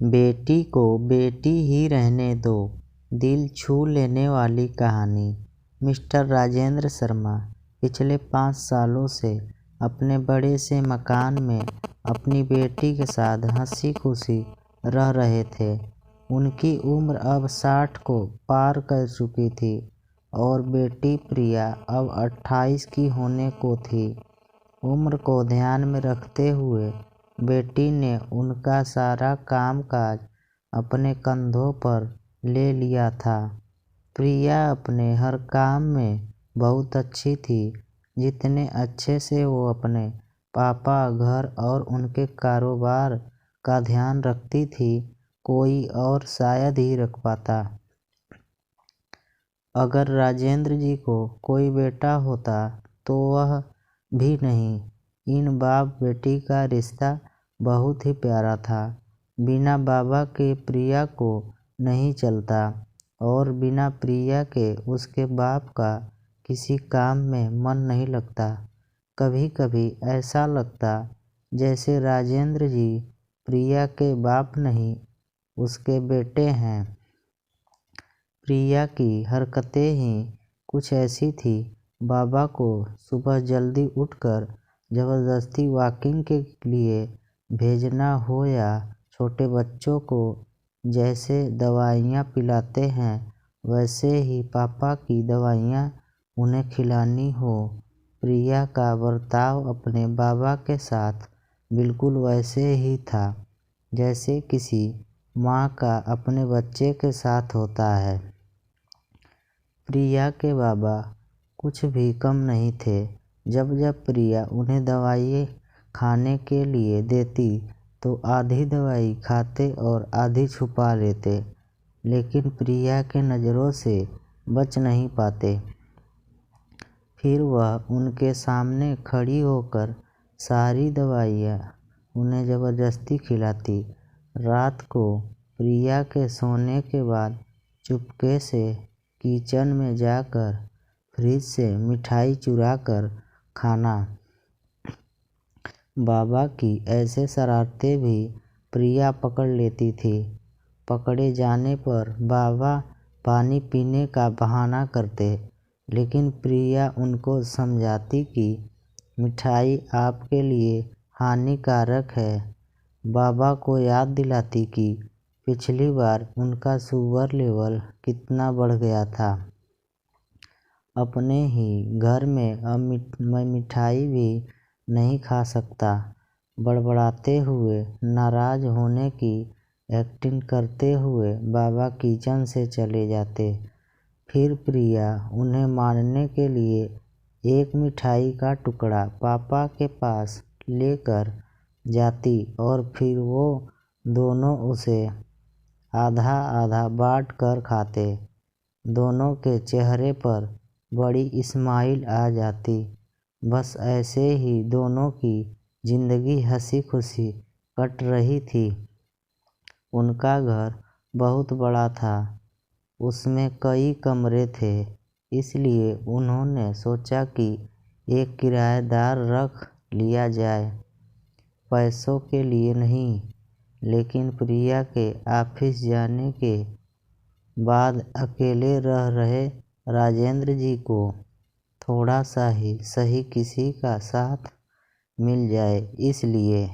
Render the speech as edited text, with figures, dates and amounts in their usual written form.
बेटी को बेटी ही रहने दो, दिल छू लेने वाली कहानी। मिस्टर राजेंद्र शर्मा पिछले 5 सालों से अपने बड़े से मकान में अपनी बेटी के साथ हंसी खुशी रह रहे थे। उनकी उम्र अब 60 को पार कर चुकी थी और बेटी प्रिया अब 28 की होने को थी। उम्र को ध्यान में रखते हुए बेटी ने उनका सारा कामकाज अपने कंधों पर ले लिया था। प्रिया अपने हर काम में बहुत अच्छी थी, जितने अच्छे से वो अपने पापा, घर और उनके कारोबार का ध्यान रखती थी, कोई और शायद ही रख पाता। अगर राजेंद्र जी को कोई बेटा होता तो वह भी नहीं। इन बाप बेटी का रिश्ता बहुत ही प्यारा था। बिना बाबा के प्रिया को नहीं चलता और बिना प्रिया के उसके बाप का किसी काम में मन नहीं लगता। कभी कभी ऐसा लगता जैसे राजेंद्र जी प्रिया के बाप नहीं, उसके बेटे हैं। प्रिया की हरकतें ही कुछ ऐसी थी। बाबा को सुबह जल्दी उठकर ज़बरदस्ती वॉकिंग के लिए भेजना हो या छोटे बच्चों को जैसे दवाइयाँ पिलाते हैं वैसे ही पापा की दवाइयाँ उन्हें खिलानी हो, प्रिया का बर्ताव अपने बाबा के साथ बिल्कुल वैसे ही था जैसे किसी माँ का अपने बच्चे के साथ होता है। प्रिया के बाबा कुछ भी कम नहीं थे। जब जब प्रिया उन्हें दवाई खाने के लिए देती तो आधी दवाई खाते और आधी छुपा लेते, लेकिन प्रिया के नज़रों से बच नहीं पाते। फिर वह उनके सामने खड़ी होकर सारी दवाइयाँ उन्हें ज़बरदस्ती खिलाती। रात को प्रिया के सोने के बाद चुपके से किचन में जाकर फ्रिज से मिठाई चुरा कर खाना। बाबा की ऐसे शरारतें भी प्रिया पकड़ लेती थी। पकड़े जाने पर बाबा पानी पीने का बहाना करते, लेकिन प्रिया उनको समझाती कि मिठाई आपके लिए हानिकारक है। बाबा को याद दिलाती कि पिछली बार उनका शुगर लेवल कितना बढ़ गया था। अपने ही घर में अब मैं मिठाई भी नहीं खा सकता, बड़बड़ाते हुए, नाराज़ होने की एक्टिंग करते हुए बाबा किचन से चले जाते। फिर प्रिया उन्हें मारने के लिए एक मिठाई का टुकड़ा पापा के पास लेकर जाती और फिर वो दोनों उसे आधा आधा बाँट कर खाते। दोनों के चेहरे पर बड़ी स्माइल आ जाती। बस ऐसे ही दोनों की जिंदगी हंसी खुशी कट रही थी। उनका घर बहुत बड़ा था, उसमें कई कमरे थे, इसलिए उन्होंने सोचा कि एक किराएदार रख लिया जाए। पैसों के लिए नहीं, लेकिन प्रिया के ऑफिस जाने के बाद अकेले रह रहे राजेंद्र जी को थोड़ा सा ही सही किसी का साथ मिल जाए, इसलिए